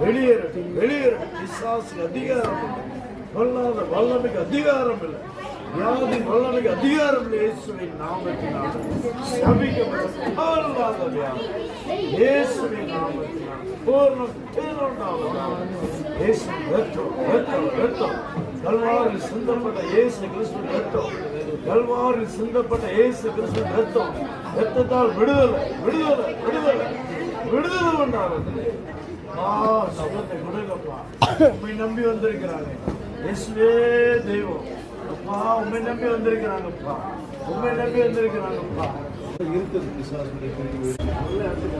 வெளியேறட்டும், வெளியேறட்டும். பிசாசுக்கு அதிகாரம் இல்லை, பொல்லாத வல்லமைக்கு அதிகாரம் இல்லை, வியாதி வல்லமைக்கு அதிகாரம் இல்லை. இயேசுவின் நாமத்தினால் சபிக்கப்பட்ட வியாதி இயேசுவின் நாமத்தினால் பூர்ணம் இயேசு ரத்தம் ரத்தம் ரத்தம் கல்வாரில் சிந்தப்பட்ட இயேசு கிறிஸ்து ரத்தம், கல்வாரில் சிந்தப்பட்ட இயேசு கிறிஸ்து ரத்தம், ரத்தத்தால் விடுதலை விடுதலை விடுதலை விடுதலை உண்டாகுது. சபத்தை கொடுங்கப்பா. உண்மை நம்பி வந்திருக்கிறாங்க. இயேசுவே தெய்வம் அப்பா, உண்மை நம்பி வந்திருக்கிறாங்கப்பா, உண்மை நம்பி வந்திருக்கிறாங்கப்பா. இருக்குது பிசாசுடைய நல்ல இடத்துக்கு